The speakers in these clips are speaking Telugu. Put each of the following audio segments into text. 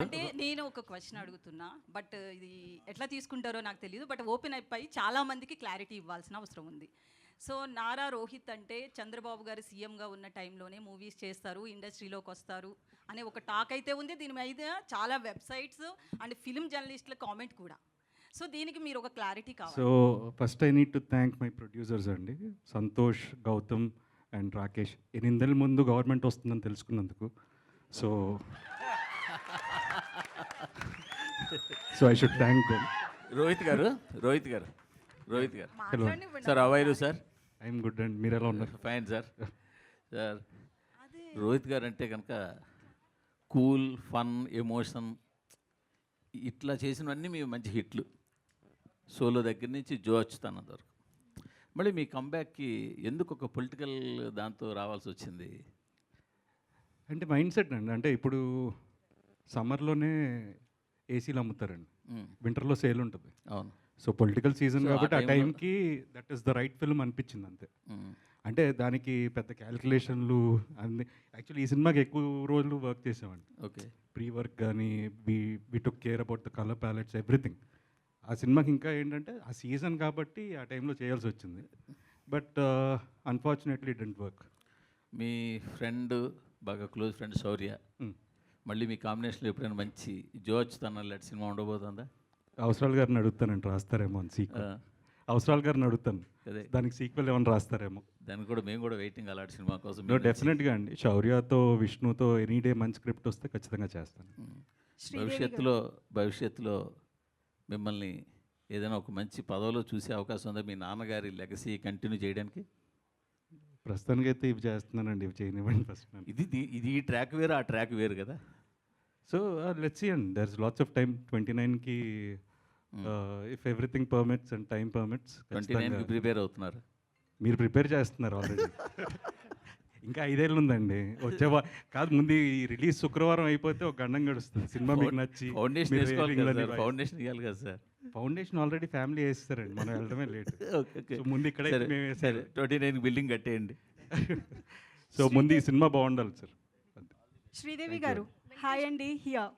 అంటే నేను ఒక క్వశ్చన్ అడుగుతున్నా. బట్ ఇది ఎట్లా తీసుకుంటారో నాకు తెలీదు. బట్ ఓపెన్ అయిపోయి చాలా మందికి క్లారిటీ ఇవ్వాల్సిన అవసరం ఉంది. సో నారా రోహిత్ అంటే చంద్రబాబు గారు సీఎంగా ఉన్న టైంలోనే మూవీస్ చేస్తారు, ఇండస్ట్రీలోకి వస్తారు అనే ఒక టాక్ అయితే ఉంది. దీని మీద చాలా వెబ్సైట్స్ అండ్ ఫిల్మ్ జర్నలిస్టుల కామెంట్ కూడా. సో దీనికి మీరు ఒక క్లారిటీ కావాలి. So first I need to thank my producers అండి, సంతోష్, గౌతమ్ అండ్ రాకేష్. 8 నెలల ముందు గవర్నమెంట్ వస్తుందని తెలుసుకున్నందుకు. So I should thank them. Rohit garu మాట్లాడనివ్వండి. Sir how are you sir I'm good and మీరు ఎలా ఉన్నారు? Fine sir. రోహిత్ గారు అంటే కనుక కూల్, ఫన్, ఎమోషన్ ఇట్లా చేసినవన్నీ మీ మంచి హిట్లు. సోలో దగ్గర నుంచి జో అచ్యుతానంద్ వరకు. మళ్ళీ మీ కంబ్యాక్కి ఎందుకు ఒక పొలిటికల్ దాంతో రావాల్సి వచ్చింది? అంటే మైండ్ సెట్ అండి. అంటే ఇప్పుడు సమ్మర్లోనే ఏసీలు అమ్ముతారండి, వింటర్లో సేల్ ఉంటుంది. అవును. సో పొలిటికల్ సీజన్ So, కాబట్టి ఆ ఆ time లో- టైంకి that is the right film అనిపించింది అంతే. అంటే దానికి పెద్ద క్యాలిక్యులేషన్లు అన్ని. యాక్చువల్లీ ఈ సినిమాకి ఎక్కువ రోజులు వర్క్ చేసామండి. ఓకే. ప్రీ వర్క్ కానీ we took care about the colour palettes, everything. ఆ సినిమాకి ఇంకా ఏంటంటే ఆ సీజన్ కాబట్టి ఆ టైంలో చేయాల్సి వచ్చింది. But unfortunately it didn't work. Me friend, బాగా క్లోజ్ ఫ్రెండ్ శౌర్య, మళ్ళీ మీ కాంబినేషన్లో ఎప్పుడైనా మంచి జో అచ్యుతానంద్ లాంటి సినిమా ఉండబోతుందా? అవసరాలు గారిని అడుగుతానండి, రాస్తారేమో అని సీక్వెల్. అవసరాలు గారిని అడుగుతాను, అదే దానికి సీక్వెల్ ఏమైనా రాస్తారేమో. దాన్ని కూడా మేము కూడా వెయిటింగ్ అలాంటి సినిమా కోసం. నో, డెఫినెట్గా అండి. శౌర్యతో, విష్ణుతో ఎనీ డే మంచి స్క్రిప్ట్ వస్తే ఖచ్చితంగా చేస్తాను. భవిష్యత్తులో మిమ్మల్ని ఏదైనా ఒక మంచి పదవిలో చూసే అవకాశం ఉందా? మీ నాన్నగారి లెగసీ కంటిన్యూ చేయడానికి? ప్రస్తుతానికి అయితే ఇవి చేస్తున్నానండి, ఇవి చేయనివ్వండి ఫస్ట్. ఇది ఈ ట్రాక్ వేరు, ఆ ట్రాక్ వేరు కదా. So let's see and there is lots of time. 29కి if everything permits and time permits. 29కి ప్రిపేర్ అవుతున్నారు? మీరు ప్రిపేర్ చేస్తున్నారు ఆల్రెడీ. ఇంకా 5 ఏళ్ళు ఉందండి. కాదు, ముందు ఈ రిలీజ్ శుక్రవారం అయిపోతే ఒక గండం గడుస్తుంది. సినిమా మీకు నచ్చి ఫౌండేషన్ వేసుకోవాలి కదా సార్, ఫౌండేషన్ ఇవ్వాలి కదా సార్. ఫౌండేషన్ ఆల్రెడీ ఫ్యామిలీ వేస్తారండి, మనం వెళ్ళడమే లేట్. సో ముందు ఇక్కడ సరే 29కి బిల్డింగ్ కట్టేయండి. సో ముందు ఈ సినిమా బాగుండాలి sir. Sridevi Garu, hi and here.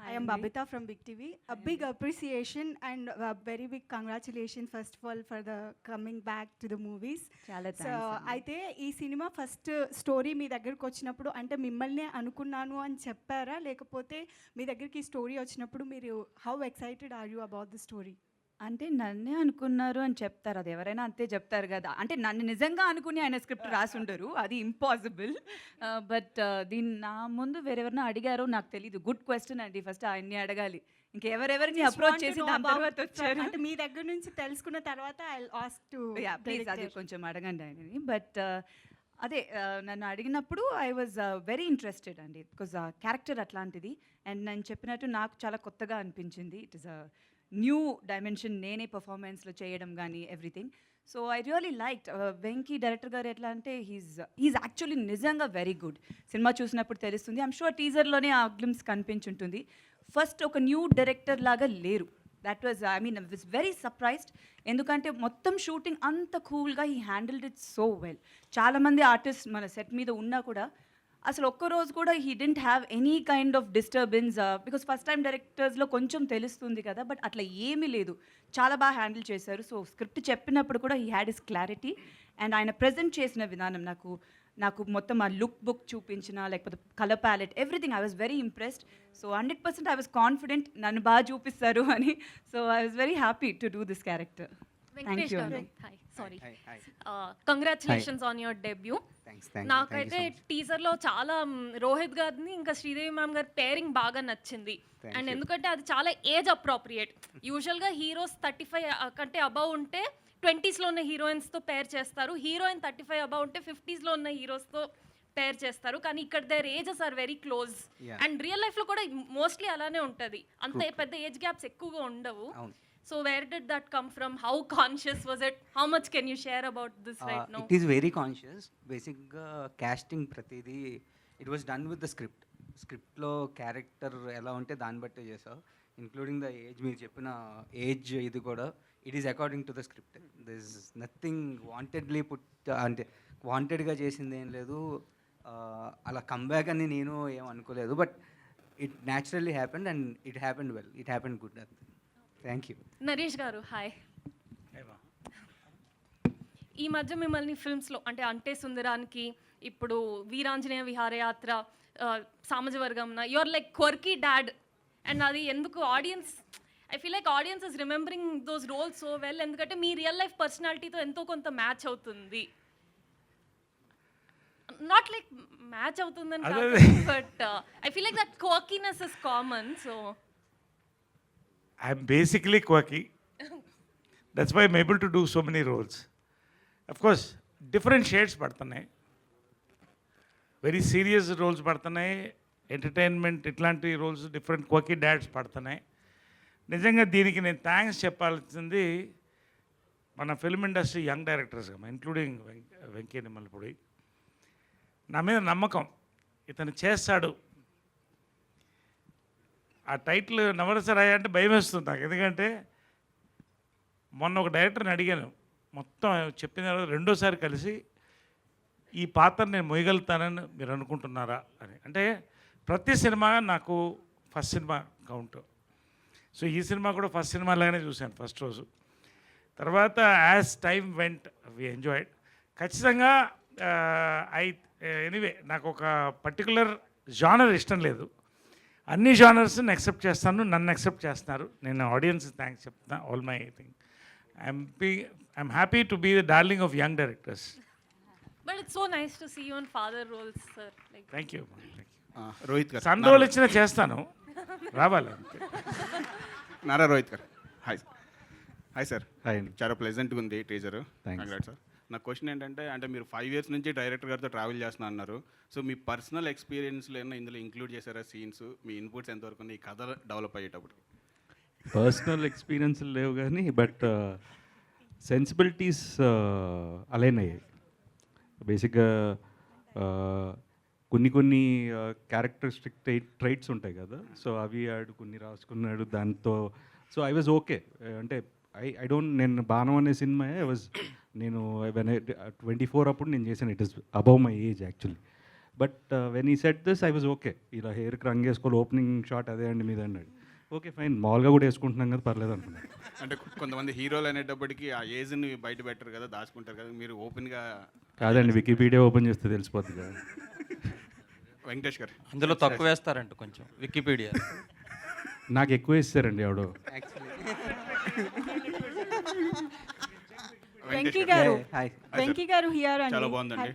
I am Babita from Big TV. A big appreciation and a very big congratulations first of all for the coming back to the movies. చాలా సో థ్యాంక్స్. అయితే ఈ సినిమా ఫస్ట్ స్టోరీ మీ దగ్గరకు వచ్చినప్పుడు అంటే మిమ్మల్ని అనుకున్నాను అని చెప్పారా, లేకపోతే మీ దగ్గరికి ఈ స్టోరీ వచ్చినప్పుడు మీరు how excited are you about the story? అంటే నన్నే అనుకున్నారు అని చెప్తారు, అది ఎవరైనా అంతే చెప్తారు కదా. అంటే నన్ను నిజంగా అనుకుని ఆయన స్క్రిప్ట్ రాసుండరు, అది ఇంపాసిబుల్. బట్ దీన్ని నా ముందు వేరెవరినో అడిగారో నాకు తెలీదు. గుడ్ క్వశ్చన్ అండి, ఫస్ట్ ఆయన్ని అడగాలి. ఇంకెవరెవరిని అప్రోచ్ చేసి దాని తర్వాత వచ్చారు అంటే మీ దగ్గర నుంచి తెలుసుకున్న తర్వాత ఐ ఆస్క్ టు ప్లీజ్ అది కొంచెం అడగండి ఆయనని. బట్ అదే నన్ను అడిగినప్పుడు ఐ వాజ్ వెరీ ఇంట్రెస్టెడ్ అండి, బికాజ్ ఆ క్యారెక్టర్ అట్లాంటిది. అండ్ నేను చెప్పినట్టు నాకు చాలా కొత్తగా అనిపించింది. It is a new dimension, నేనే పర్ఫార్మెన్స్లో చేయడం కానీ everything. So I really liked. Venky director గారు ఎట్లా అంటే హీఈస్ యాక్చువల్లీ నిజంగా వెరీ గుడ్. సినిమా చూసినప్పుడు తెలుస్తుంది. ఐమ్ షూర్ టీజర్లోనే ఆ గ్లిమ్స్ కనిపించుంటుంది. ఫస్ట్ ఒక న్యూ డైరెక్టర్ లాగా లేరు. That was I was very surprised. ఎందుకంటే మొత్తం షూటింగ్ అంత కూల్గా he handled it so well. చాలామంది ఆర్టిస్ట్ మన సెట్ మీద ఉన్నా కూడా అసలు ఒక్కరోజు కూడా he didn't have any kind of disturbance, because first time డైరెక్టర్స్లో కొంచెం తెలుస్తుంది కదా, బట్ అట్లా ఏమీ లేదు. చాలా బాగా హ్యాండిల్ చేశారు. సో స్క్రిప్ట్ చెప్పినప్పుడు కూడా he had his clarity. And ఆయన ప్రజెంట్ చేసిన విధానం నాకు మొత్తం ఆ లుక్ బుక్ చూపించిన, లేకపోతే colour palette, everything I was very impressed. So 100% I was confident నన్ను బాగా చూపిస్తారు అని. So I was very happy to do this character. Thank you. Congratulations on your debut. నాకైతే టీజర్లో చాలా రోహిత్ గారిని ఇంకా శ్రీదేవి మ్యామ్ గారి పేరింగ్ బాగా నచ్చింది. అండ్ ఎందుకంటే అది చాలా ఏజ్ అప్రోప్రియేట్. యూజువల్గా హీరోస్ 35 కంటే అబవ్ ఉంటే 20స్లో ఉన్న హీరోయిన్స్తో పేర్ చేస్తారు, హీరోయిన్ 35 అబవ్ ఉంటే 50స్లో ఉన్న హీరోస్తో పేర్ చేస్తారు. కానీ ఇక్కడ their ages are very close. And real లైఫ్లో కూడా మోస్ట్లీ అలానే ఉంటుంది, అంత పెద్ద ఏజ్ గ్యాప్స్ ఎక్కువగా ఉండవు. So where did that come from? How conscious was it? How much can you share about this right now? It is very conscious. Basically, casting pratidi, it was done with the script. Script lo character ela unte dan batte chesa, including the age meer cheppina age idi kuda it is according to the script. There is nothing wantedly put ante wanted ga chesindi em ledu. Ala comeback ani nenu em anukoledu, but it naturally happened and it happened well, it happened good. Thank you. Naresh garu hi. ఈ మధ్య మిమ్మల్ని ఫిల్మ్స్లో అంటే సుందరానికి, ఇప్పుడు వీరాంజనేయ విహారయాత్ర, సామజవర్గంన, your like quirky dad. And అది ఎందుకు audience, I feel like audience is remembering those roles so well, ఎందుకంటే మీ రియల్ లైఫ్ పర్సనాలిటీతో ఎంతో కొంత మ్యాచ్ అవుతుంది. నాట్ లైక్ మ్యాచ్ అవుతుందని కాదు, but I feel like that quirkiness is common. So I'm basically quirky. That's why I'm able to do so many roles. Of course, different shades పడుతున్నాయి. వెరీ సీరియస్ రోల్స్ పడుతున్నాయి, ఎంటర్టైన్మెంట్ ఇట్లాంటి రోల్స్, డిఫరెంట్ క్వర్కీ డాడ్స్ పడుతున్నాయి. నిజంగా దీనికి నేను థ్యాంక్స్ చెప్పాల్సింది మన film industry young directors, including Venkaiah Nimmalapudi. నా మీద నమ్మకం, ఇతను చేస్తాడు. ఆ టైటిల్ నవరసరాయ అంటే భయం వేస్తుంది నాకు, ఎందుకంటే మొన్న ఒక డైరెక్టర్ని అడిగాను, మొత్తం చెప్పిన తర్వాత రెండోసారి కలిసి ఈ పాత్ర నేను మొయ్యగలుగుతానని మీరు అనుకుంటున్నారా అని. అంటే ప్రతి సినిమా నాకు ఫస్ట్ సినిమా కౌంట్. సో ఈ సినిమా కూడా ఫస్ట్ సినిమా లాగానే చూశాను ఫస్ట్ రోజు. తర్వాత as time went we enjoyed. ఖచ్చితంగా ఎనీవే నాకు ఒక పర్టికులర్ జానర్ ఇష్టం లేదు, అన్ని జానర్స్ని యాక్సెప్ట్ చేస్తాను, నన్ను యాక్సెప్ట్ చేస్తున్నారు. నేను ఆడియన్స్ థ్యాంక్స్ చెప్తాను, all my thing. I'm happy to be the darling of young directors. but it's so nice to see you on father roles, sir. Like, thank you. Rohit గారు, సన్ రోల్ ఇచ్చినా చేస్తాను, రావాలి అంతే. నారా రోహిత్ గారు, హాయ్ హాయ్ సార్. హాయ్ అండి. చాలా ప్లెజెంట్గా ఉంది టీజర్. Thanks. Congrats sir. నా క్వశ్చన్ ఏంటంటే, అంటే మీరు 5 years నుంచి డైరెక్టర్ గారితో ట్రావెల్ చేస్తున్నా అన్నారు. సో మీ పర్సనల్ ఎక్స్పీరియన్స్లో ఏమైనా ఇందులో ఇంక్లూడ్ చేశారా సీన్స్? మీ ఇన్పుట్స్ ఎంతవరకు ఉన్నాయి ఈ కథ డెవలప్ అయ్యేటప్పుడు? పర్సనల్ ఎక్స్పీరియన్స్ లేవు కానీ బట్ సెన్సిబిలిటీస్ అలైన్ అయ్యాయి. బేసిక్గా కొన్ని క్యారెక్టరిస్టిక్ ట్రైట్స్ ఉంటాయి కదా, సో అవి ఆడు కొన్ని రాసుకున్నాడు దాంతో. So I was okay. అంటే ఐ డోంట్, నేను బాణం అనే సినిమా నేను 24 అప్పుడు నేను చేశాను. It is above my age actually. But when ఈ set this I was okay. ఇలా హెయిర్కి రంగు వేసుకోవాలి, ఓపెనింగ్ షాట్ అదే అండి మీద అన్నాడు. ఓకే ఫైన్, మామూలుగా కూడా వేసుకుంటున్నాం కదా, పర్లేదు అనుకున్నాను. అంటే కొంతమంది హీరోలు అనేటప్పటికి ఆ ఏజ్ని బయట పెట్టరు కదా, దాచుకుంటారు కదా, మీరు ఓపెన్గా. కాదండి, వికీపీడియా ఓపెన్ చేస్తే తెలిసిపోద్ది కదా. వెంకటేష్ గారు, అందులో తక్కువ వేస్తారంట కొంచెం వికీపీడియా. నాకు ఎక్కువ వేస్తారండి ఎవడో. వెంకీ గారు, హాయ్. వెంకీ గారు హియర్ అండి. చాలా బాగుందండి.